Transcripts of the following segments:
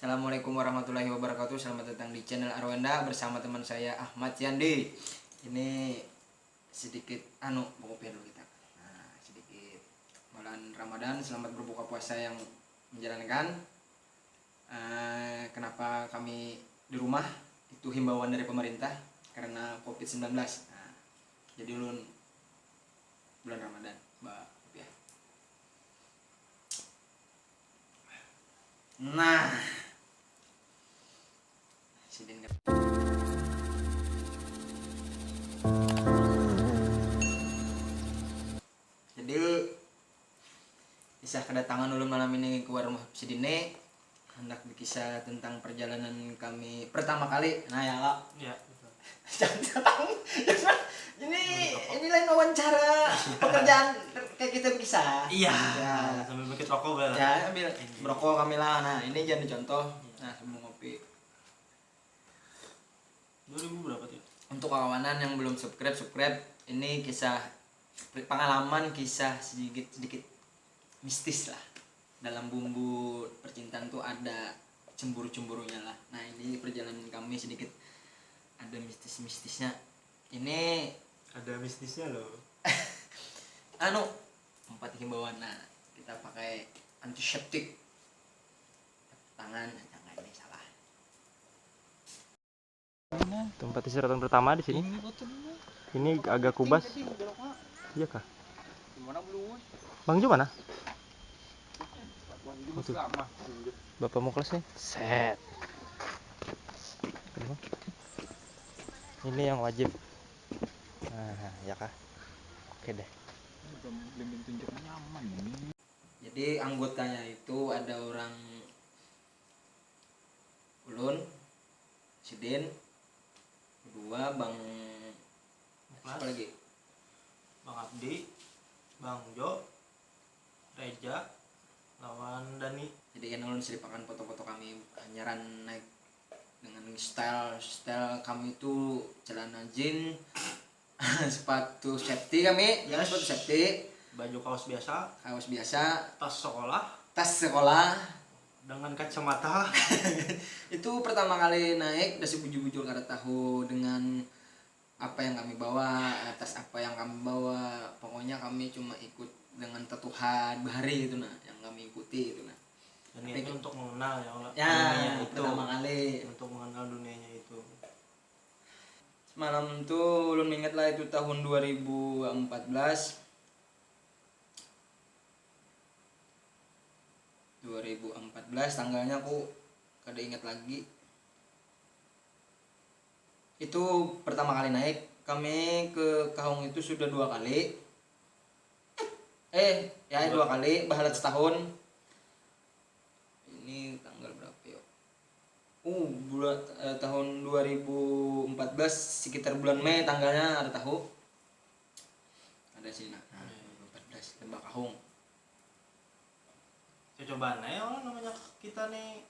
Assalamualaikum warahmatullahi wabarakatuh. Selamat datang di channel Arwenda bersama teman saya Ahmad Yandi. Ini sedikit kopi dulu kita. Nah, sedikit bulan Ramadan, selamat berbuka puasa yang menjalankan. Kenapa kami di rumah? Itu himbauan dari pemerintah karena COVID-19. Nah, jadi ulun bulan Ramadan, Mbak ya. Nah, sidin jadi kisah kedatangan ulun malam ini ke warung Sidine hendak berkisah tentang perjalanan kami pertama kali. Nah ya lah. Iya, betul. Jangan ini lain wawancara pekerjaan kayak kita berkisah. Iya. Ya. Sambil bikin rokok boleh. Ya, ambil merokok kami lah. Nah, ini jadi contoh. Nah, sebelum ngopi. 2000 berapa tuh? Untuk kawanan yang belum subscribe, ini kisah pengalaman, kisah sedikit mistis lah. Dalam bumbu percintaan tuh ada cemburu-cemburunya lah. Nah, ini perjalanan kami sedikit ada mistisnya. Ini Ada mistisnya loh. empat himbauan. Nah, kita pakai antiseptik tangan, jangan ini salah. Tempat istirahat pertama di sini. Ini agak kubas. Iya kah? Bang Jo mana? Bapak mau kelas nih. Set. Ini yang wajib. Nah, ya kah? Oke deh. Jadi anggotanya itu ada orang Ulun, Sidin, kedua Bang apa lagi? Bang Abdi, Bang Jo, Reja, lawan Dani. Jadi kan Ulun seripakan foto-foto kami nyaran naik dengan style kami itu celana jeans, sepatu safety kami, jangan sepatu safety, Baju kaos biasa, tas sekolah dengan kacamata. Itu pertama kali naik dasi bujur-bujur kada tahu dengan apa yang kami bawa, atas apa yang kami bawa, pokoknya kami cuma ikut dengan tetuhan bahari itu nah yang kami ikuti itu nah. Dan ini untuk mengenal ya dunianya itu. Pertama kali untuk mengenal dunianya itu. Semalam tuh ulun ingat lah itu tahun 2014 tanggalnya aku kada ingat lagi. Itu pertama kali naik kami ke Kahung itu sudah 2 kali. Dua kali bahalat setahun. Ini tanggal berapa ya? Tahun 2014 sekitar bulan Mei tanggalnya ada tahu. Ada sini nah 2014 tembak Kahung. Coba ya namanya kita nih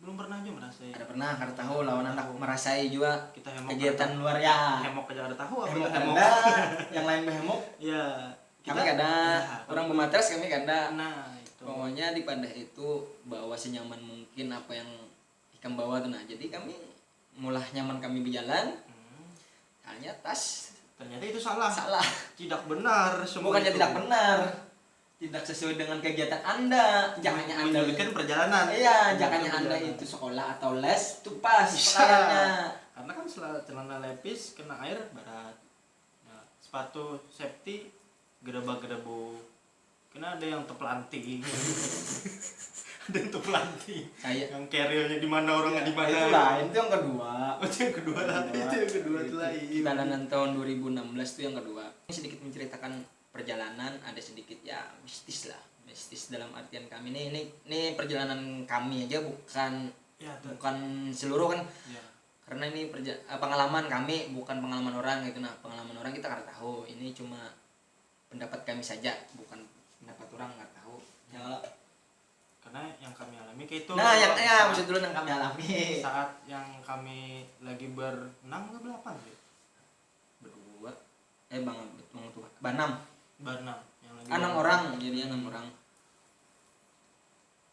belum pernah aja merasai. Ada pernah kada tahu lawan anak merasai juga Kita hemok kegiatan luar ya. Hemok aja ada tahu apa Hemok hemok. ada, yang lain behemok. Ya, Kami kada, orang bermatras kami kada. Nah, itu. Pokoknya di Pandah itu bawa senyaman mungkin apa yang ikan bawa tuh nah. Jadi kami mulah nyaman kami berjalan. Ternyata itu salah. Tidak benar semua. Bukannya itu. tidak benar. Tidak sesuai dengan kegiatan Anda. Jangannya Anda kan perjalanan. Iya, jangannya Anda itu sekolah atau les itu pas pakaiannya. Karena kan celana lepis kena air berat. Nah, sepatu safety gedebak-gedebuk. Kena ada yang tepelanting. Ada yang tepelanting. Yang kerilnya di mana orangnya di mana. Itu yang kedua. Itu yang kedua lah. Itu yang kedua tuh lain. Perjalanan tahun 2016 itu yang kedua. Ini sedikit menceritakan perjalanan, ada sedikit ya mistis dalam artian kami ini perjalanan kami aja bukan seluruh kan ya. Karena ini pengalaman kami bukan pengalaman orang gitu nah, pengalaman orang kita nggak tahu, ini cuma pendapat kami saja bukan pendapat orang nggak tahu ya kalau karena yang kami alami kayak itu maksud dulu yang kami alami saat yang kami lagi berenam ke berapa sih berdua bang tuh berenam yang lagi 6 orang jadi 6 orang.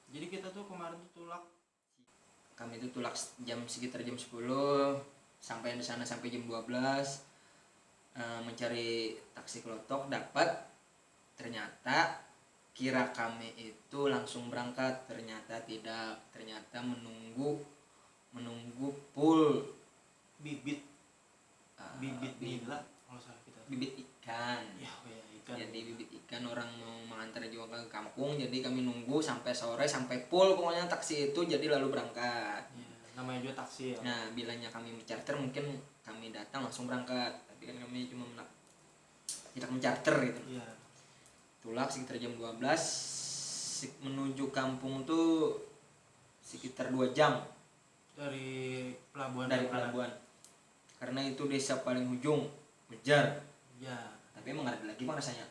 Jadi kita tuh tuh tulak? Kami itu tulak sekitar jam 10, sampai di sana sampai jam 12. Mencari taksi klotok, dapat. Ternyata kira kami itu langsung berangkat, ternyata tidak. Ternyata menunggu full Bibit bibit nila kalau salah kita. bibit ikan. Ya, oh ya, ikan. Jadi bibit ikan orang mau mengantar juga ke kampung, jadi kami nunggu sampai sore, sampai full pokoknya taksi itu, jadi lalu berangkat. Ya, namanya juga taksi ya. Nah, bilanya kami charter, mungkin kami datang langsung berangkat, tapi kan kami cuma tidak mencarter gitu. Iya. Tulak sekitar jam 12, menuju kampung tuh sekitar 2 jam Dari pelabuhan. dari pelabuhan, karena itu desa paling ujung, Bejar. Ya. Tapi emang ada lagi bang rasanya.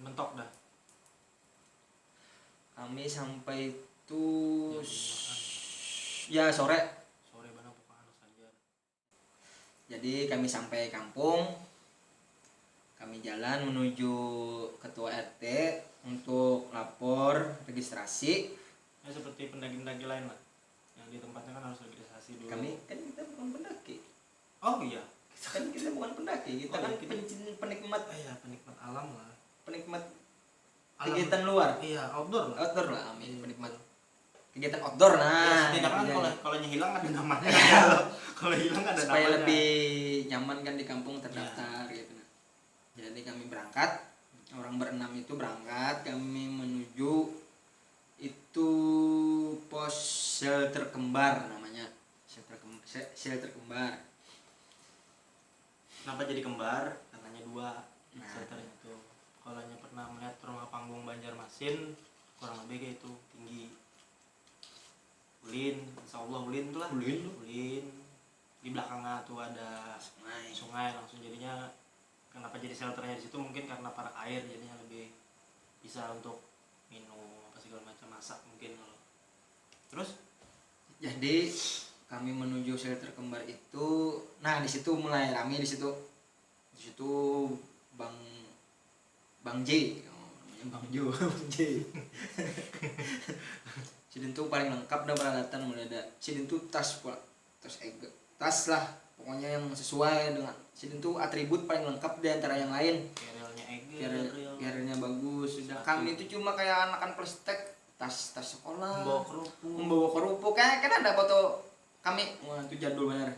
Mentok dah. Kami sampai itu Jam 5-an. ya sore. Sore mana pokoknya saja. Jadi kami sampai kampung, kami jalan menuju ketua RT untuk lapor registrasi. Ya seperti pendaki-pendaki lain lah. Yang di tempatnya kan harus registrasi dulu. Kami kan kita bukan pendaki, Oh iya. kan kita bukan pendaki, kita Oh, kan iya, kita- penikmat Ah, ya penikmat alam lah. penikmat Alam. kegiatan luar, Iya, outdoor lah. outdoor lah, kami Iya, penikmat betul. kegiatan outdoor. Ya, Nah, setidaknya kan iya. kalau hilang ada namanya. Kalau hilang ada Supaya namanya. lebih nyaman kan di kampung terdaftar gitu. Jadi kami berangkat, orang berenam itu berangkat, kami menuju itu pos shelter kembar namanya, shelter kembar. Kenapa jadi kembar? Katanya 2 Nah. shelternya itu. Kalau yang pernah melihat rumah panggung Banjarmasin, kurang lebih kayak itu, tinggi. Ulin, insya Allah Ulin tuh lah. Ulin. Di belakangnya tuh ada sungai langsung, jadinya kenapa jadi shelternya di situ, mungkin karena para air jadinya lebih bisa untuk minum apa segala macam, masak mungkin kalau. Terus Jadi kami menuju shelter kembar itu, nah di situ mulai rame di situ. Di situ Bang J, namanya Bang Jo, Bang J. Sidin tuh paling lengkap dan peralatan, mulai ada Sidin tuh tas lah, pokoknya yang sesuai dengan Sidin tuh atribut paling lengkap di antara yang lain. kerelnya Eger, Carrier-nya bagus. Sudah kami itu cuma kayak anakan plastik, tas sekolah, membawa kerupuk. Kan ada foto kami, wah itu jadul bener.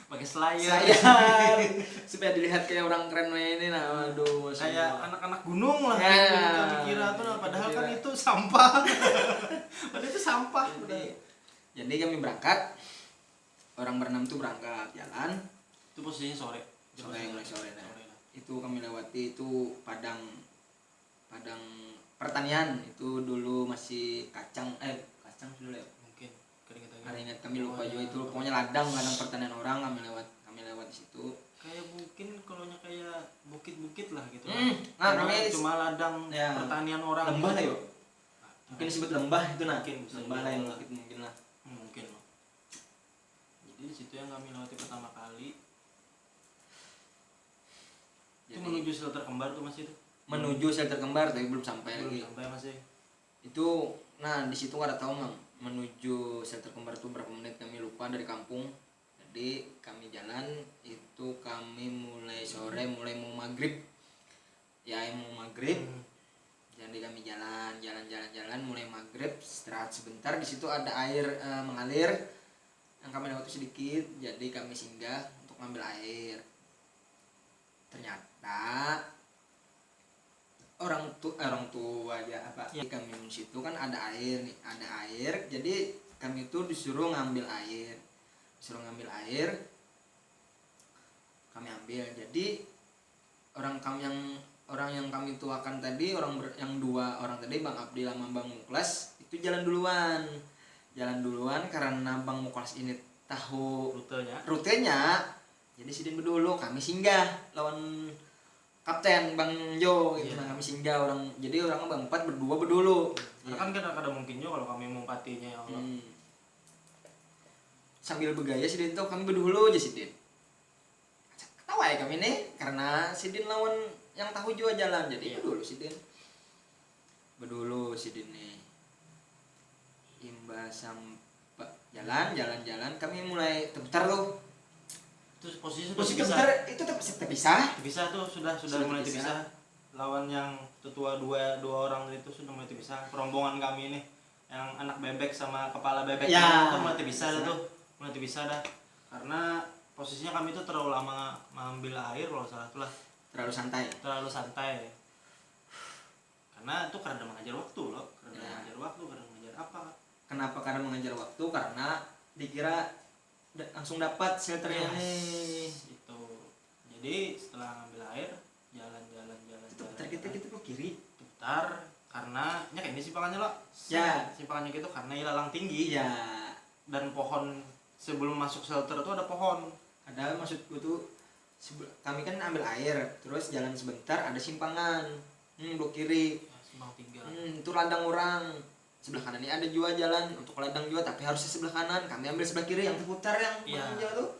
pakai selayar. Sayang supaya dilihat kayak orang keren ini. Nah, aduh, Kayak anak-anak gunung lah Ya, yang kami kira tuh, nah, padahal kan itu sampah. Padahal itu sampah. Jadi kami berangkat, orang berenam tuh berangkat jalan. Itu posisinya sore. Mulai sore Nah. nah. Itu kami lewati itu padang pertanian, itu dulu masih kacang dulu ya. Mungkin keringet-keringet. Hari ingat kami lupa juga itu, pokoknya ladang pertanian orang, kami lewat di situ. Kayak mungkin kalau kayak bukit-bukit lah gitu. Nah, kami cuma ladang ya, pertanian orang. lembah lah gitu. yuk. Mungkin disebut lembah itu nah. Mungkin bisa Lembah lah yang dibilang. mungkin lah. Mungkin loh. Jadi di situ yang kami lewati pertama kali. Itu Jadi menuju shelter kembar tuh masih itu. menuju shelter kembar tapi belum sampai Belum lagi. sampai masih. Itu nah di situ nggak ada tahu Mam, menuju shelter kembar itu berapa menit kami lupa dari kampung. Jadi kami jalan itu, kami mulai sore, mulai mau maghrib ya, mau maghrib. Jadi kami jalan mulai maghrib, istirahat sebentar. Di situ ada air mengalir yang kami lewati sedikit, jadi kami singgah untuk ngambil air. Ternyata orang tua ya apa Ya. kami di situ kan ada air nih, ada air, jadi kami tuh disuruh ngambil air, kami ambil. Jadi orang yang kami tuakan tadi, yang 2 orang tadi, Bang Abdi sama Bang Muklas, itu jalan duluan karena Bang Muklas ini tahu rutenya. Jadi sidin dulu, kami singgah lawan kapten Bang Jo gitu. Nah, kami singgah jadi orang berempat, berdua berdulu. Karena kan kadang-kadang mungkin juga kalau kami mumpatinya ya Allah. Sambil bergaya sidin tuh kami berdulu aja sidin. Ketawa ya kami nih karena sidin lawan yang tahu juga jalan, jadi berdulu sidin nih. sampai jalan kami mulai terputar tuh. Terus posisi sudah Posisi terpisah. terputar itu terpisah. Terpisah tuh sudah mulai terpisah. Lawan yang tetua dua orang itu sudah mulai terpisah. Rombongan kami ini yang anak bebek sama kepala bebek Ya, itu mulai terpisah bisa. tuh. Mulai terpisah dah. Karena posisinya kami itu terlalu lama mengambil air kalau salah itulah. Terlalu santai. Karena itu karena mengajar waktu loh. Karena Ya. mengajar waktu, karena mengajar apa? Kenapa? Karena mengejar waktu, karena dikira langsung dapat shelternya nih. Itu. Jadi setelah ngambil air, jalan. Itu putar kita ke kiri. Putar karena kayak ini simpangannya loh. Ya. Simpangannya gitu karena ilalang tinggi. Iya. Dan pohon sebelum masuk shelter itu ada pohon. Padahal maksudku tuh kami kan ambil air, terus jalan sebentar ada simpangan. Blok kiri. Ya, simpang 3. Itu ladang orang. Sebelah kanan ini ada juga jalan untuk ladang juga, tapi harusnya sebelah kanan. Kami ambil sebelah kiri yang terputar yang Iya. Bang Jo tuh.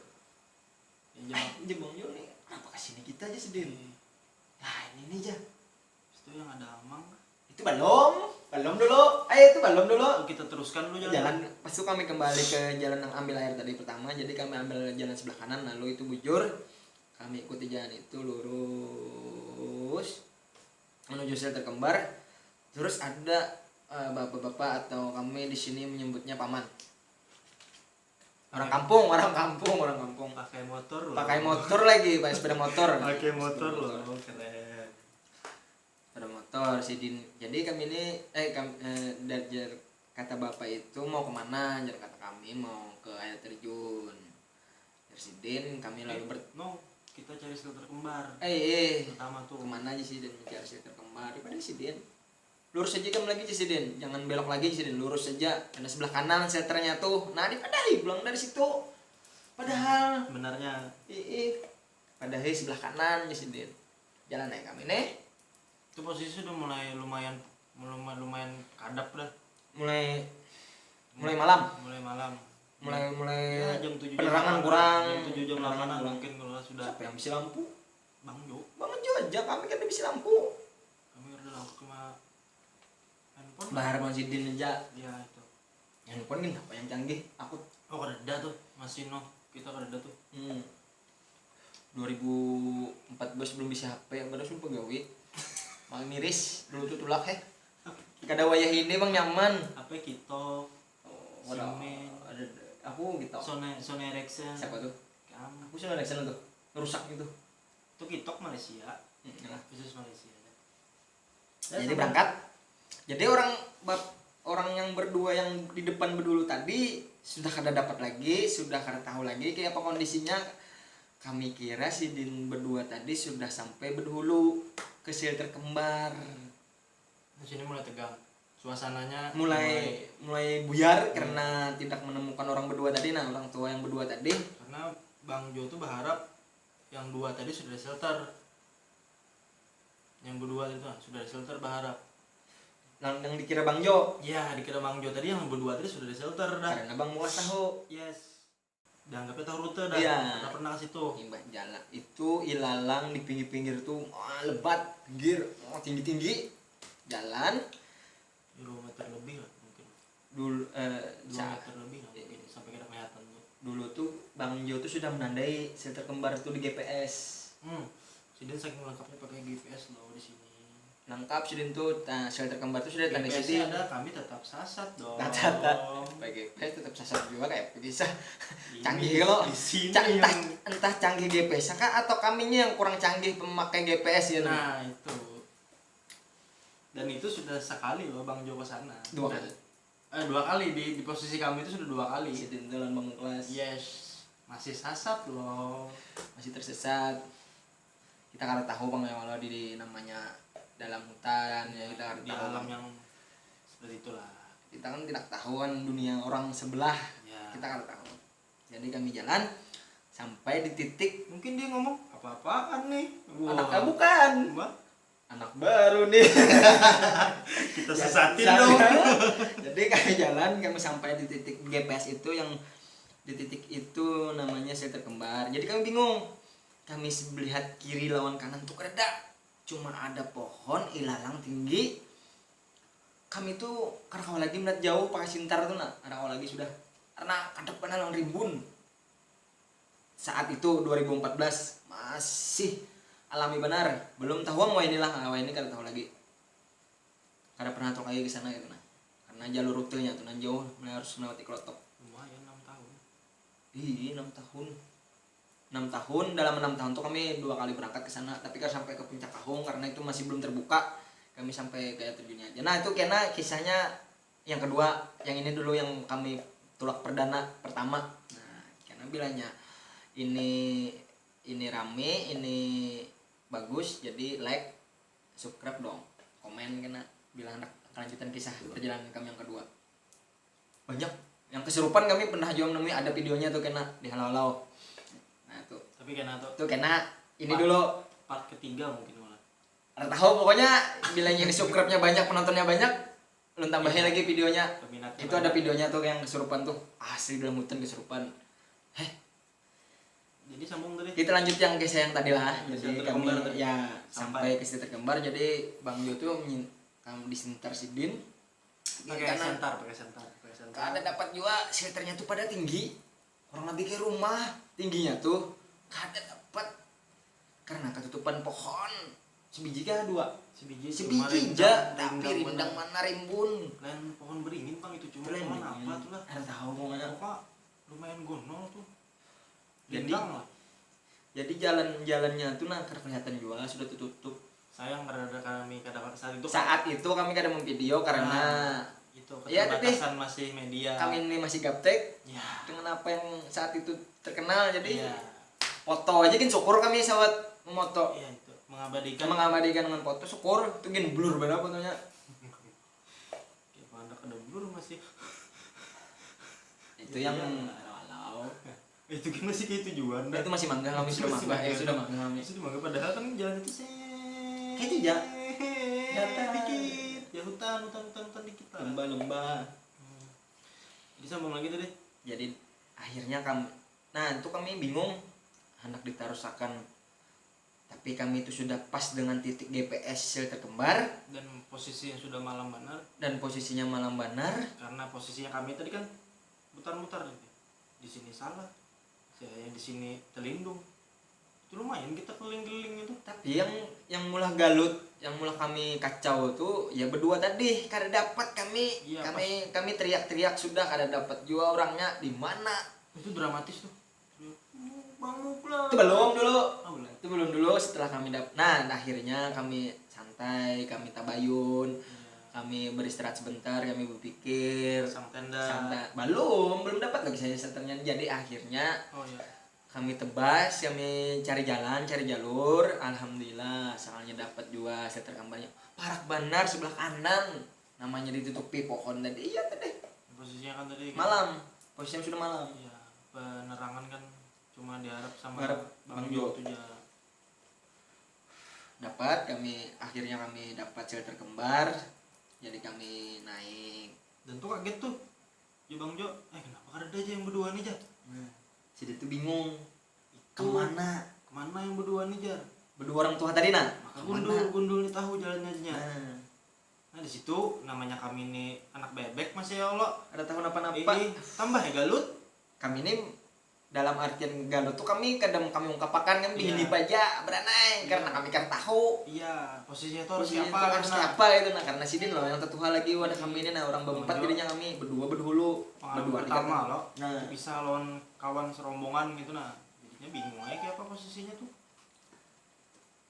Ya, Bang Jo nih, kenapa kesini kita aja sedih? Nah ini nih aja. itu yang ada amang. Itu belum dulu. Itu belum dulu. Kita teruskan dulu Jalan pas itu kami kembali ke jalan yang ambil air tadi pertama. Jadi kami ambil jalan sebelah kanan, lalu itu bujur. Kami ikuti jalan itu lurus menuju shelter kembar. Terus ada bapak-bapak atau kami di sini menyebutnya paman. Orang kampung. Pakai motor loh. Pakai motor lagi, pakai sepeda motor. Pakai motor loh, keren. Sepeda motor Sidin. Jadi kami ini dari kata bapak itu mau kemana? Jadi kata kami mau ke air terjun. Dari Sidin kami lalu kita cari shelter kembar. Pertama tuh. Kemana aja Sidin mencari shelter kembar? Daripada Sidin. Lurus aja kami lagi Sidin. Jangan belok lagi Sidin, lurus saja. Ada sebelah kanan shelternya tuh. Nah, dipadahi pulang dari situ. Padahal Sebenarnya padahi sebelah kanan Sidin. Jalan naik kami nih. itu posisi sudah mulai lumayan kadap dah. Mulai malam. Mulai Ya, jam 7 penerangan kurang. Jam 7 jam 8 Penerangan kurang. mungkin kalau sudah Siapa yang bisa lampu? Bang Jo. Bang Jo aja, kami kan bisa lampu. Kami udah lampu cuma handphone. Bahar Bang Sidin aja. Ya itu. Handphone kan apa yang canggih? Aku Kereda tuh, masih kita kereda tuh. 2014 belum bisa HP, yang baru sumpah gawe. Malah miris, dulu tuh tulak Kada wayah ini Bang nyaman. HP kita Simen. Ada aku gitu. Sony Ericsson. Siapa tuh? Kamu. Aku sudah Alexa tuh. Rusak gitu. Itu Kitok Malaysia. Khusus Malaysia. Jadi berangkat. Jadi orang yang berdua yang di depan berdulu tadi sudah kada dapat lagi, sudah kada tahu lagi kayak apa kondisinya. Kami kira si Din berdua tadi sudah sampai berhulu ke shelter kembar. Di sini mulai tegang. Suasananya Mulai buyar karena tidak menemukan orang berdua tadi. Nah, orang tua yang berdua tadi. Karena Bang Jo tuh berharap yang dua tadi sudah di shelter. Yang berdua itu sudah di shelter berharap. Yang dikira Bang Jo. Ya, dikira Bang Jo tadi yang berdua tadi sudah di shelter dah. Karena Bang Muas tahu. Yes. Dianggapnya tahu rute dah. Iya. Nggak pernah ke situ. Imbah jalan itu ilalang di pinggir-pinggir tuh lebat, pinggir tinggi-tinggi. Jalan Kilometer lebih lah mungkin. dulu 2 meter lebih lah mungkin sampai kita kelihatan tuh. dulu tuh Bang Jo tuh sudah menandai shelter kembar itu di GPS. Sidin saking lengkapnya pakai GPS loh di sini. Lengkap Sidin tuh, shelter kembar tuh sudah tandai GPS Sidin. ada, kami tetap sasat dong. Pakai GPS tetap sasar juga kayak bisa. Canggih Ini kalau di sini entah canggih GPS kah atau kaminya yang kurang canggih pemakai GPS ya. Nah, itu. Dan itu sudah sekali loh Bang Jo ke sana. 2 kali. 2 kali di posisi kami itu sudah 2 kali. Sidin jalan bangun kelas. Yes. Masih sasat loh. Masih tersesat. Kita kada tahu Bang ya walau di namanya dalam hutan ya, kita kada Di tahu. alam yang seperti itulah. Kita kan tidak tahu kan dunia orang sebelah. Ya. Kita kada tahu. Jadi kami jalan sampai di titik Mungkin dia ngomong apa-apaan nih? anaknya bukan. Mbak, Anak baru nih. kita sesatin dong. Jadi kami jalan, kami sampai di titik GPS itu yang di titik itu namanya shelter kembar. Jadi kami bingung. Kami melihat kiri lawan kanan tuh kereda. Cuma ada pohon ilalang tinggi. kami tuh karena kau lagi melihat jauh pakai sintar tuh karena kau lagi sudah karena kadang panah lang rimbun saat itu 2014 masih alami benar belum tahu mau inilah ini kada tahu lagi kada pernah tahu lagi ke sana gitu nah karena jalur rutenya tuh nan jauh harus melewati Klotok. Lumayan 6 tahun. Ih 6 tahun dalam 6 tahun tuh kami 2 kali berangkat ke sana tapi kan sampai ke Puncak Kahung karena itu masih belum terbuka kami sampai kayak terjunnya aja. Nah itu karena kisahnya yang kedua yang ini dulu yang kami tulak perdana pertama. Nah karena bilangnya ini rame ini bagus jadi like subscribe dong komen kena bilang anak kelanjutan kisah perjalanan kami yang kedua banyak yang kesurupan kami pernah juga menemui ada videonya tuh kena di halau-halau. Nah tuh Tapi kena tuh kena ini dulu part ketiga mungkin malah. ada tahu pokoknya bilangnya di subscribe-nya banyak penontonnya banyak lu tambahin lagi videonya Peminatnya itu ada videonya tuh yang kesurupan tuh asli dalam hutan kesurupan. Jadi sambung tadi. Kita lanjut yang kisah yang tadi lah. Kisah Jadi kami terkembar tadi. ya sampai ke situ terkembar. Jadi Bang Jo tuh kami disentar Sidin. Pakai sentar. Ada dapat juga shelternya tuh pada tinggi. Orang lebih ke rumah tingginya tuh. Ada dapat karena ketutupan pohon. Sebiji kah dua? Sebiji aja tapi rindang mana rimbun. Lain pohon beringin Bang itu cuma Lain pohon beringin. apa tuh lah. Ada tahu mau mana. Pokoknya lumayan gonol tuh. Jadi- Rindang lah. Jadi jalan-jalannya tuh nah kelihatan juga sudah tutup. Sayang karena kami kadang saat itu Saat itu kami kadang memvideo karena itu Ya, keterbatasan masih media. kami ini masih gaptek Ya. dengan apa yang saat itu terkenal jadi Iya. foto aja kan syukur kami sahabat memoto Iya itu mengabadikan. mengabadikan dengan foto syukur itu kan blur banget fotonya Ya anak ada blur masih. itu yang Iya. walau Itu kan masih kayak tujuan dah. itu masih mangga kami Itu sudah masih mangga mangga. sudah mangga kami Itu dimana padahal kan jalan itu Kayak tidak. Datar dikit. Ya hutan dikit lah. lomba Jadi sambung lagi tadi. jadi akhirnya kami nah itu kami bingung hendak ditarusakan tapi kami itu sudah pas dengan titik GPS shelter kembar Dan posisi yang sudah malam benar dan posisinya malam benar. karena posisinya kami tadi kan mutar-mutar di sini salah. Saya di sini terlindung. Itu lumayan kita keliling-keliling itu. Tapi yang mulah galut, yang mulah kami kacau tuh ya berdua tadi kada dapat kami. Iya, kami teriak-teriak sudah kada dapat juga orangnya di mana. Itu dramatis tuh. Bang Mukla. Itu belum dulu. Oh, belum. Itu belum dulu setelah kami dapat. Nah, akhirnya kami santai, kami tabayun, kami beristirahat sebentar, kami berpikir. Sang tenda. Santai. Belum dapat lagi saya setelahnya. Jadi akhirnya Oh iya. kami tebas, kami cari jalan, cari jalur. Alhamdulillah, soalnya dapat juga shelter gambarnya. Parak benar sebelah kanan, namanya ditutupi pohon tadi. Iya tadi. Posisinya kan tadi Malam, posisinya sudah malam. Iya, penerangan kan cuma diharap sama Harap Bang Bang Jo Jo. tuh ya. Dapat akhirnya kami dapat shelter kembar. Jadi kami naik. Dan tuh kaget tuh. Ya Bang Jo, kenapa ada aja yang berdua nih, Jar? Nah, si dia tuh bingung. Itu Kemana? Kemana yang berdua nih, Jar? Berdua orang tua tadi nah. Maka Kemana? gundul nih tahu jalannya aja. Nah, Nah, di situ namanya kami ini anak bebek Mas ya Allah. ada tahu apa-apa. Ini tambah ya galut. Kami ini dalam artian galut tuh kami kadang kami ungkapkan kan Iya. di aja beranai Iya. karena kami kan tahu Iya, posisinya tuh harus posisinya siapa itu harus karena apa itu nah karena sidin loh yang tertuha lagi wadah kami ini nah orang berempat Bang Jo. jadinya kami berdua berdahulu pengalaman berdua pertama loh. nah Bisa lawan kawan serombongan gitu nah. Jadinya bingung aja kayak apa posisinya tuh.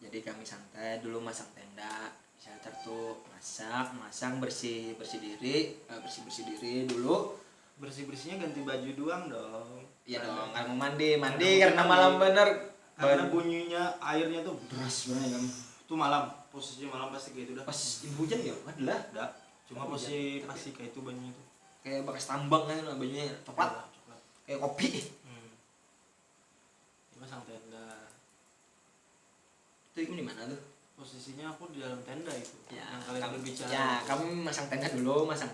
jadi kami santai dulu masang tenda shelter tuh masak bersih diri bersih diri dulu. Bersih-bersihnya ganti baju doang dong. Iya Karena- dong, kan mau mandi Karena karena mandi. malam bener. Karena bunyinya airnya tuh deras banget kan. itu malam, posisinya malam pasti kayak itu dah. Pas ibu hujan ya, adalah Dah. Cuma Oh, posisi iya. masih kayak itu banyak itu. kayak bekas tambang kan bajunya coklat, Coklat. kayak kopi. Cuma sang tenda. Itu di mana tuh? Posisinya aku di dalam tenda itu. Ya, yang kalian berbicara. ya kami masang tenda dulu, masak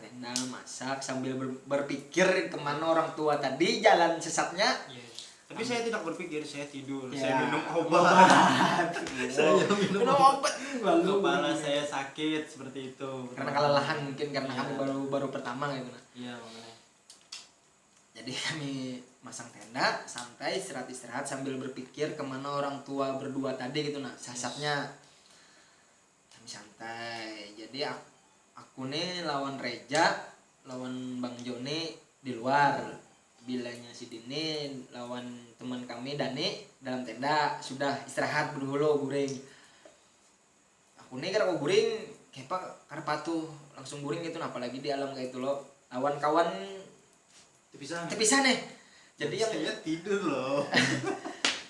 sambil berpikir kemana orang tua tadi jalan sesatnya. Yes. Tapi saya tidak berpikir, saya tidur, Ya, saya minum obat. Saya minum obat lalu Kepala saya sakit seperti itu. karena kelelahan mungkin karena Iya. kami baru pertama gitu nah. Iya, makanya. Jadi kami masang tenda santai istirahat sambil berpikir kemana orang tua berdua tadi gitu nah sasapnya kami santai. Jadi aku nih lawan Reja lawan Bang Joni di luar, bilanya si Dini lawan teman kami Dani dalam tenda sudah istirahat dulu guring. Aku nih karena guring kayak karena patuh langsung guring gitu nah, apalagi di alam kayak itu loh lawan kawan terpisah nih. Jadi yang saya tidur loh.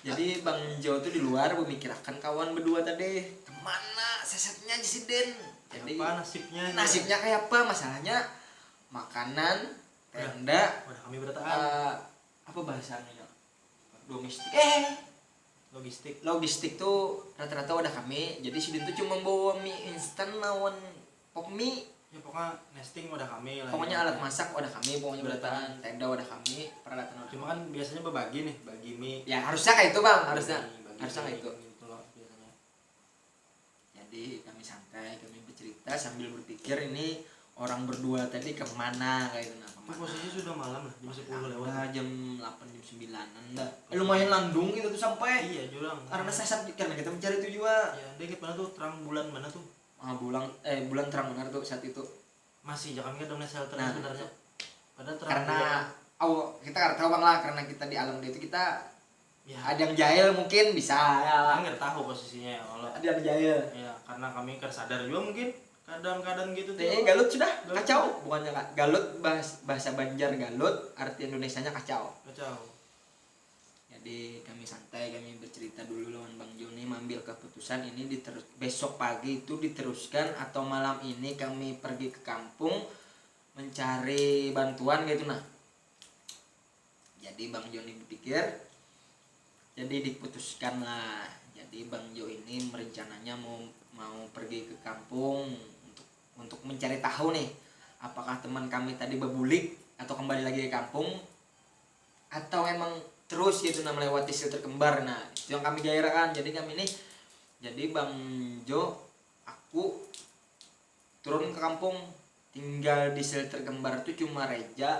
jadi Bang Jo tuh di luar memikirkan kawan berdua tadi kemana sesatnya si Den. Jadi Apa nasibnya? nasibnya kayak apa, masalahnya makanan tenda Udah kami bertahan. apa bahasanya domestik Logistik. logistik tuh rata-rata udah kami. Jadi si Den tuh cuma bawa mie instan lawan pop mie, Ya pokoknya nesting udah kami lah. pokoknya alat masak udah kami, pokoknya Udah bertahan tenda udah kami, peralatan udah Cuma kan biasanya berbagi nih, bagi mie. ya harusnya kayak itu bang, harusnya Bagi kayak itu. gitu loh biasanya. Jadi kami santai, kami bercerita sambil berpikir ini orang berdua tadi kemana kayak itu nah Itu kemana. posisi sudah malam lah, jam 10 lewat. Udah jam 8 jam 9-an dah. Lumayan landung gitu tuh sampai. Iya, jurang. Karena sesat karena kita mencari tujuan. Ya, dia mana tuh terang bulan mana tuh? Bulan terang benar tuh saat itu. Masih jangan kan dong shelter Nah, sebenarnya. Padahal terang Karena bulan. kita nggak tahu bang lah, karena kita di alam itu kita Ya, ada yang jahil mungkin bisa ya. kami nggak tahu posisinya ya Allah. Ada yang jahil. Ya, karena kami sadar juga mungkin keadaan-keadaan gitu tuh. Galut sudah Galut. kacau, bukannya kak. Galut bahasa Banjar Galut, arti Indonesianya kacau. Kacau. Jadi kami santai, kami bercerita dulu lawan Bang Joni mengambil keputusan ini besok pagi itu diteruskan atau malam ini kami pergi ke kampung mencari bantuan gitu nah. Jadi Bang Joni berpikir, jadi diputuskan lah. Jadi Bang Jo ini merencananya mau pergi ke kampung untuk mencari tahu nih apakah teman kami tadi bebulik atau kembali lagi ke kampung atau emang terus gitu nah melewati shelter kembar. Nah itu yang kami gairahkan. Jadi kami ini, jadi Bang Jo aku turun ke kampung, tinggal di shelter kembar tuh cuma Reja,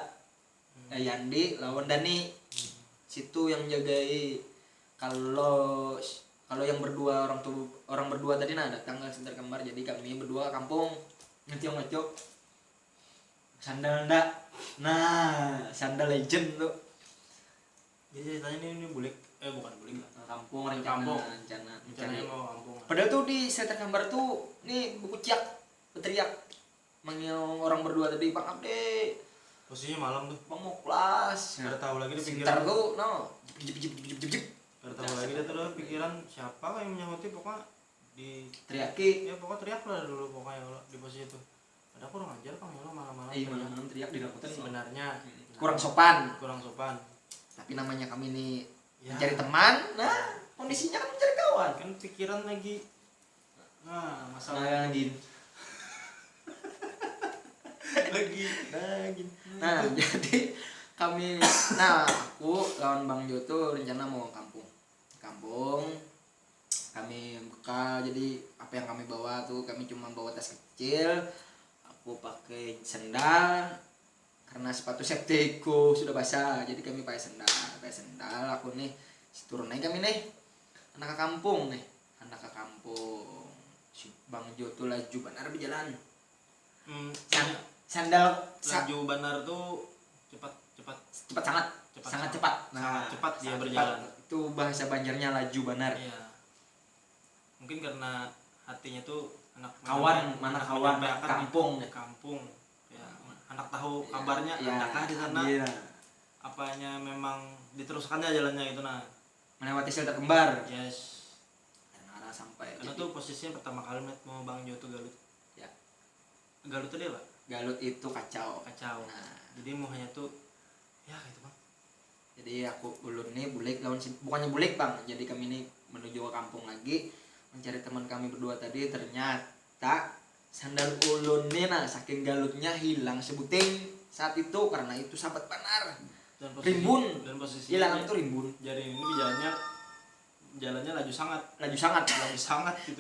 Yandi lawan Dani. Situ yang jagai. Kalau yang berdua orang berdua tadi nah datang ke shelter kembar. Jadi kami berdua ke kampung ngecok sandal ndak. Nah sandal legend tuh. Jadi ceritanya ini bulik, bukan bulik lah. Kampung rencana. Rencananya mau kampung. Padahal tuh di shelter gambar tuh nih buku ciak berteriak manggil orang berdua tadi, Bang Abde, Posisinya malam tuh. Bang mau kelas. Gak ada tahu lagi di Sebentar pikiran. tuh no jep jep jep jep jep jep Gak ada tahu lagi dia terus pikiran siapa yang menyahuti pokoknya di teriaki. ya pokoknya teriak lah dulu pokoknya kalau di posisi itu. Ada kurang ajar Kang ya lo malam-malam. Malam teriak di dalam Sebenarnya kurang sopan. kurang sopan. Tapi namanya kami nih Ya, mencari teman. Nah kondisinya kan mencari kawan. kan pikiran lagi. Nah, masalah Nah gini. lagi. Nah jadi kami, nah aku lawan Bang Jo tuh rencana mau ke kampung kami bekal. Jadi apa yang kami bawa tuh kami cuma bawa tas kecil, aku pakai sendal karena sepatu safetyku sudah basah. Jadi kami pakai sendal aku nih turun aja kami nih anak ke kampung si Bang Jo tuh laju benar berjalan. Sandal Laju banar tuh cepat sangat cepat. Sangat cepat dia sangat berjalan. cepat. Itu bahasa Banjarnya laju benar. Iya. Mungkin karena hatinya tuh anak Kawan, mana kawan menyampaikan kampung. kampung. Ya, anak tahu kabarnya Ya, adakah di sana. iya. Apanya memang diteruskannya jalannya itu nah. Melewati shelter kembar. Yes. Dan arah sampai. Karena tuh posisinya pertama kali melihat mau Bang Jo tuh Galut. Ya. Galut tuh dia, Pak. Galut itu kacau. Nah, jadi muhanya tuh ya gitu, Bang. Jadi aku ulun nih bulik lawan bukannya bulik Bang. Jadi kami ini menuju ke kampung lagi mencari teman kami berdua tadi. Ternyata sandal ulun nih nah saking galutnya hilang sebuting saat itu karena itu sahabat benar. rimbun. Dan posisi Hilang tuh rimbun. Jadi ini jalannya laju sangat Laju sangat gitu. alias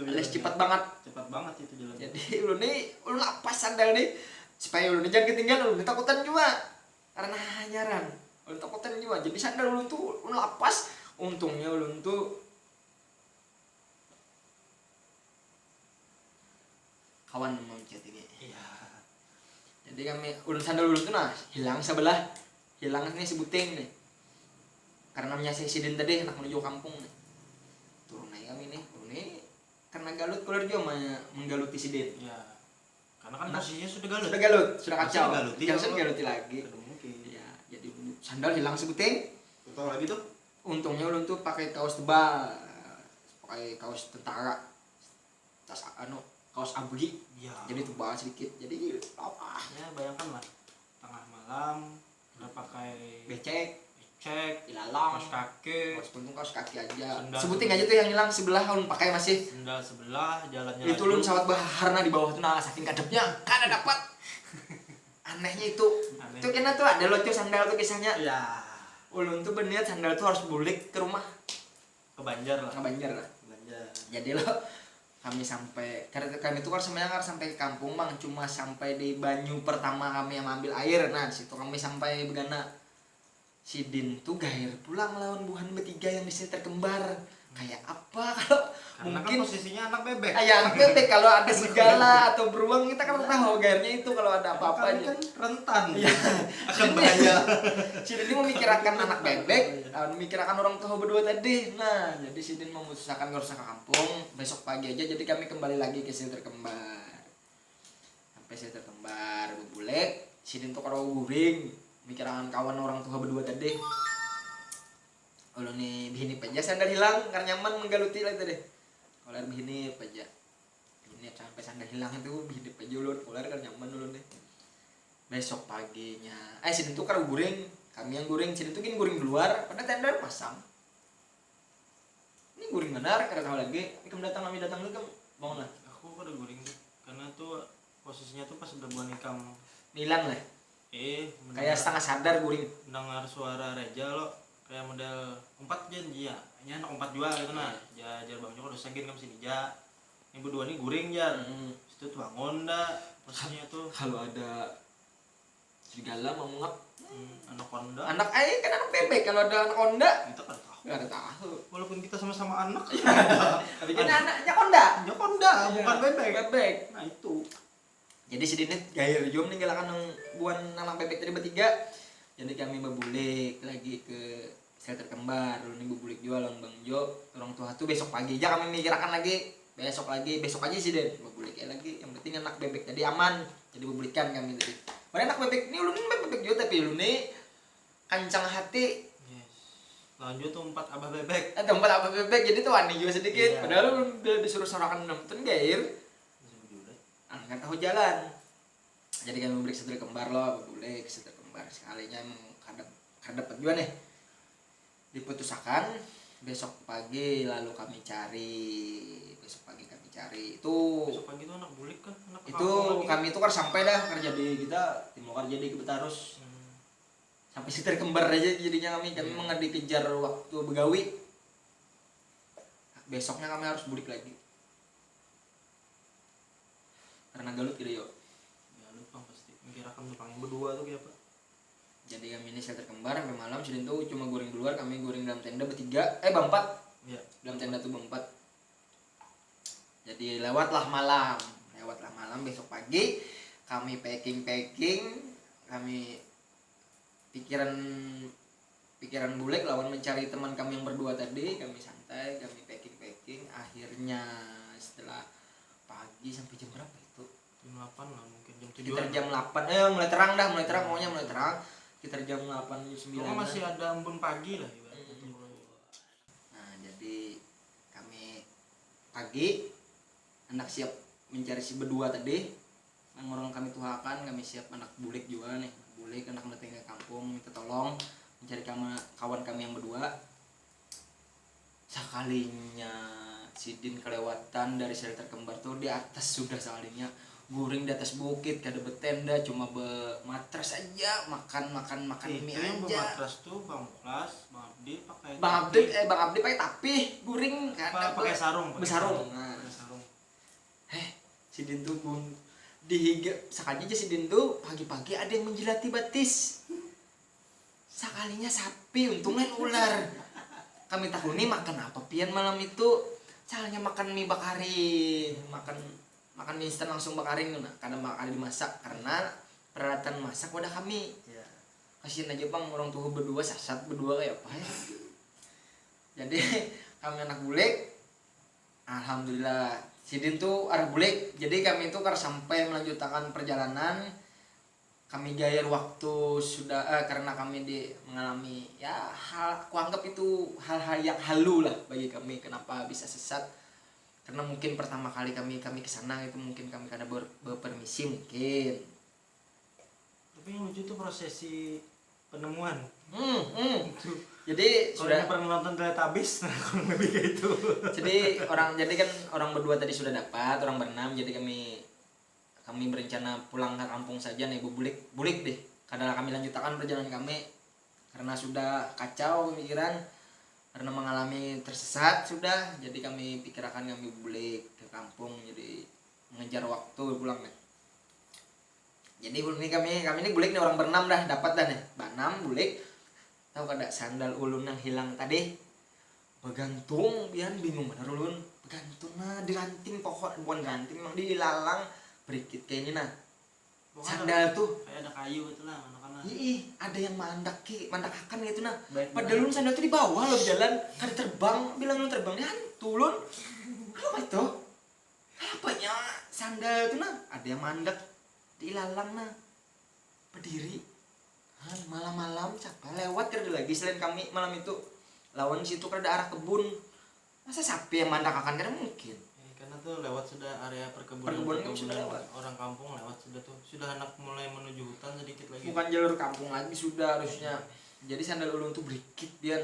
jalannya. cepat banget. Cepat banget itu jalannya. Jadi ulun lapas sandal nih supaya ulun jangan ketinggalan. Ulun takutan juga karena hanyaran. Ulun takutan juga. Jadi sandal ulun tuh ulun lapas. Untungnya ulun tuh kawan mau chat ini. Iya. Jadi kami ulun sandal ulun tuh nah hilang sebelah. Hilang nih si Buting nih. Karena namanya si Sidin tadi hendak menuju kampung nih. Turun aja kami nih. Ini karena galut keluar juga menggaluti Sidin. Iya. Karena kan posisinya sudah galut. Sudah kacau. Galuti, Jangan galuti lagi. Tidak mungkin. Ya, jadi sandal hilang si Buting. Tahu lagi tuh? Untungnya ulun tuh pakai kaos tebal. Pakai kaos tentara. Kaos abri. Iya. Jadi tebal sedikit. Jadi apa? Ya bayangkan lah tengah malam udah pakai Becek, cek, ilalang, kaos kaki, kaos kaki aja. Sendal Sebuting aja tuh yang hilang sebelah ulun pakai masih. sendal sebelah, jalannya Itu ulun sawat baharna di bawah tuh nah saking kadepnya kada dapat. Anehnya itu. Aneh. Itu kena tuh ada lucu sandal tuh kisahnya. Ya, Ulun tuh berniat sandal tuh harus bulik ke rumah. ke Banjar lah. Ke Banjar lah. Ke Banjar. Jadi lo kami sampai karena kami tuh kan sebenarnya sampai ke kampung bang cuma sampai di Banyu pertama kami yang ambil air. Nah situ kami sampai begana Sidin tuh gair pulang lawan buhan bertiga yang di sini terkembar. Kayak apa kalau Karena mungkin kan posisinya anak bebek. ayah anak bebek kalau ada serigala atau beruang kita kan tahu gairnya itu kalau ada apa-apa Kami aja. kan rentan. Iya. Akan bahaya. Sidin ini memikirkan anak bebek, memikirkan orang tua berdua tadi. Nah, jadi Sidin memutuskan gak usah ke kampung, besok pagi aja. Jadi kami kembali lagi ke Silter Kembar. Sampai Silter Kembar, bubulek. Sidin tuh kalau guring, mikirkan kawan orang tua berdua tadi. Kalau nih bihini aja sandal hilang karena nyaman menggaluti lah tadi. Kalau bihini aja. Bihini sampai sandal hilang itu bihini aja ulun, kalau kan nyaman ulun deh. Besok paginya Sidin tuh kalau guring kami yang guring Sidin tuh gini guring di luar pada tenda pasang ini guring benar karena tahu lagi kami datang dulu kan mau lah Aku pada guring tuh. Karena tuh posisinya tuh pas udah buan ikam. Milan lah kayak mendengar- setengah sadar guring mendengar suara reja lo kayak model umpat janji ya ini anak umpat juga gitu nah jar bang Joko udah segin kamu sini ja ini berdua nih guring jar itu tuh bangun dah posisinya tuh kalau ada serigala mau ngap anak Honda anak kan anak bebek kalau ada anak Honda kita kan tahu nggak ada tahu walaupun kita sama-sama anak tapi kan anaknya Honda ya Honda bukan bebek nah itu jadi Sidin gair jom ninggalkan buan anak bebek tadi bertiga jadi kami berbulik lagi ke Shelter Kembar lalu nih berbulik juga lawan Bang Jo orang tua tuh besok pagi aja kami mikirkan lagi besok aja sih Den berbulik lagi yang penting anak bebek tadi aman jadi berbulikan kami tadi padahal anak bebek ini ulun bebek juga tapi ulun nih kancang hati yes lanjut tuh umpat abah bebek tempat apa bebek jadi tuh wani juga sedikit Iya. padahal ulun disuruh sorakan nonton gair nggak tahu jalan jadi kami berbulik Shelter Kembar loh berbulik Shelter Kembar sekalinya emang kadep juga nih diputusakan besok pagi lalu kami cari besok pagi itu besok pagi tuh anak bulik kan anak itu kampung lagi. kami itu kan sampai dah kerja di kita timur kerja di Betarus sampai Shelter Kembar aja jadinya kami dikejar waktu begawi besoknya kami harus bulik lagi karena galut gitu yuk ya lupa pasti mengkirakan yang berdua tuh kayak apa jadi kami ini Shelter Kembar sampai malam Sidin tuh cuma guring di luar kami guring dalam tenda bertiga berempat ya dalam tenda tuh berempat jadi lewatlah malam besok pagi kami packing kami pikiran bulek lawan mencari teman kami yang berdua tadi kami santai kami packing akhirnya setelah pagi sampai jam berapa itu jam 8 lah mungkin jam 7 sekitar jam 8 mulai terang pokoknya mulai terang sekitar jam 8 9 Pokoknya masih ada embun pagi lah ibaratnya. Nah jadi kami pagi anak siap mencari si berdua tadi yang orang kami tuhakan kami siap anak bulik juga nih bulik anak datang ke kampung minta tolong mencari kawan kami yang berdua sekalinya Sidin kelewatan dari Shelter Kembar tuh di atas sudah sekalinya guring di atas bukit, kada bertenda, cuma bermatras aja, makan mie Itu yang aja. bermatras tuh Bang Muklas, Bang Abdi pakai Bang Abdi pakai tapi guring kada pakai sarung, besarung. Nah, pakai sarung. si Din tuh dihiga sekali aja si Din tuh pagi-pagi ada yang menjilati batis. Sekalinya sapi, untungnya ular. Kami takuni makan apa pian malam itu? Soalnya makan mie bakarin, makan mie instan langsung bakarin nah, karena ada dimasak karena peralatan masak wadah kami. Iya. Kasihin aja Bang, orang tua berdua sasat berdua kayak apa ya. Jadi kami anak bulik, alhamdulillah Sidin tuh arah bulik. Jadi kami itu karena sampai melanjutkan perjalanan, kami gayar waktu sudah karena kami mengalami ya hal aku anggap itu hal-hal yang halu lah bagi kami. Kenapa bisa sesat? Karena mungkin pertama kali kami kesana itu mungkin kami kada berpermisi mungkin. Tapi yang lucu tuh prosesi penemuan. Itu. Jadi Kalau sudah yang pernah nonton Teletubbies, nah kurang lebih kayak itu. jadi kan orang berdua tadi sudah dapat, orang berenam, jadi kami berencana pulang ke kampung saja nih bulik deh. Karena kami lanjutkan perjalanan kami karena sudah kacau pemikiran karena mengalami tersesat sudah, jadi kami pikirkan kami bulik ke kampung, jadi mengejar waktu pulang nih. Jadi ini kami ini bulik nih orang berenam dah dapat dah nih berenam bulik. Tahu kada sandal ulun yang hilang tadi begantung, biar bingung bener ulun begantung nah di ranting pohon, bukan ranting memang di lalang berikit kayaknya nah. Sandal tuh Kayak ada kayu gitu lah, anak-anak. ada yang mandak akan gitu nah. Baik, Padahal ulun sandal tuh di bawah loh jalan, kada terbang, bilang ulun terbang di hantu ulun. Apa itu? Apanya sandal tuh nah, ada yang mandak di lalang nah. Berdiri. Malam-malam siapa lewat kada lagi selain kami malam itu. Lawan situ kada arah kebun. Masa sapi yang mandak akan kada mungkin. Karena tuh lewat sudah area perkebunan Perkebunan sudah lewat. Orang kampung lewat sudah tuh. Sudah anak mulai menuju hutan sedikit lagi. Bukan jalur kampung lagi sudah harusnya. Jadi sandal ulun tuh berikit pian.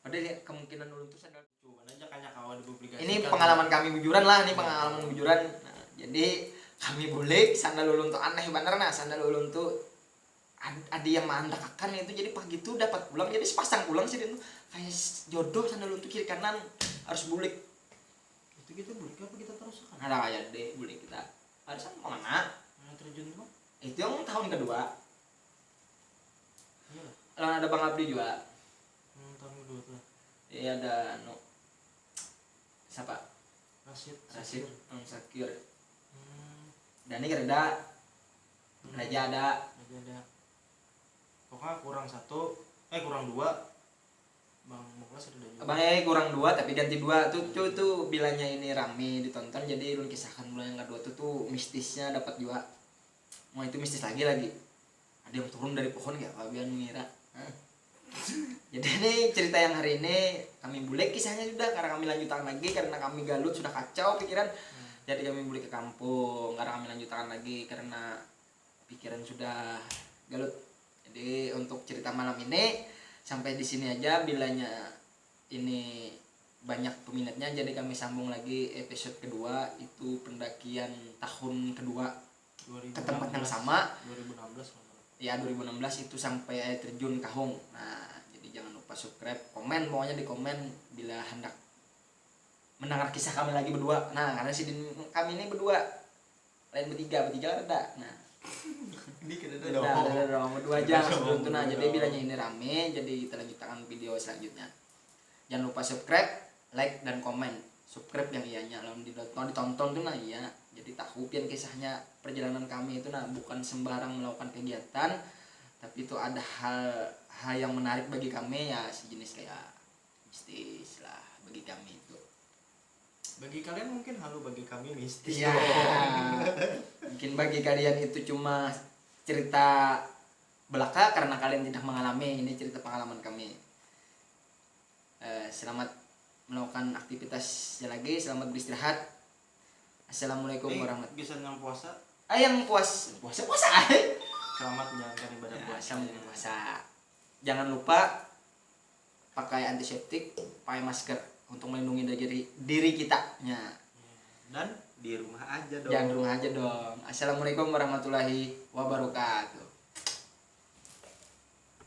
Padahal ya, kemungkinan ulun tuh sandal. Cuman aja kanyak kawan dipublikasikan. Ini pengalaman kami bujuran lah, ini pengalaman bujuran. Nah, jadi kami boleh sandal ulun tuh aneh bener nah, sandal ulun tuh ada yang mandak akan itu, jadi pagi tuh dapat pulang, jadi sepasang pulang sih itu kayak jodoh sandal ulun tuh kiri kanan harus bulik. Itu kita bulik apa kita terus kan? Ada kayak deh bulik kita. Harus mana? Nah, terjun tuh. Itu yang tahun kedua. Iya. Lalu ada Bang Abdi juga. Tahun kedua tuh. Iya ada siapa? Rasid. Sakir. Dani Raja kereda. Raja ada. Pokoknya kurang dua. Bang Muklas ada juga. Abangnya kurang 2 tapi ganti 2 tuh bilangnya ini rame ditonton, jadi lu kisahkan bulan yang kedua tuh mistisnya dapat juga. Mau itu mistis lagi ada yang turun dari pohon nggak kalian mengira. Jadi ini cerita yang hari ini kami bulik kisahnya sudah, karena kami lanjutkan lagi karena kami galut sudah kacau pikiran. Jadi kami bulik ke kampung karena kami lanjutkan lagi karena pikiran sudah galut. Jadi untuk cerita malam ini sampai di sini aja, bilanya ini banyak peminatnya, jadi kami sambung lagi episode kedua, itu pendakian tahun kedua 2016, ke tempat yang sama 2016 ya, 2016 itu sampai air terjun Kahung. Nah jadi jangan lupa subscribe, komen, pokoknya di komen bila hendak mendengar kisah kami lagi berdua. Nah karena kami ini berdua, lain bertiga ada. Nah ini kan ada dong berdua aja sebelum itu. Nah jadi bilanya ini rame, jadi kita lanjutkan video selanjutnya. Jangan lupa subscribe, like dan komen. Subscribe yang ianya, lalu ditonton tuh nah iya. Jadi tahu pian kisahnya perjalanan kami itu nah, bukan sembarang melakukan kegiatan, tapi itu ada hal yang menarik bagi kami ya, sejenis kayak mistis lah bagi kami itu. Bagi kalian mungkin halu, bagi kami mistis. Iya. Mungkin bagi kalian itu cuma cerita belaka karena kalian tidak mengalami, ini cerita pengalaman kami. Selamat melakukan aktivitasnya lagi, selamat beristirahat. Assalamualaikum warahmatullahi wabarakatuh. Bisa yang puasa? Yang puasa. Selamat menjalankan ibadah puasa. Selamat puasa. Jangan lupa pakai antiseptik, pakai masker untuk melindungi diri kita. Ya. Dan di rumah aja dong. Jangan di rumah aja dong. Assalamualaikum warahmatullahi wabarakatuh.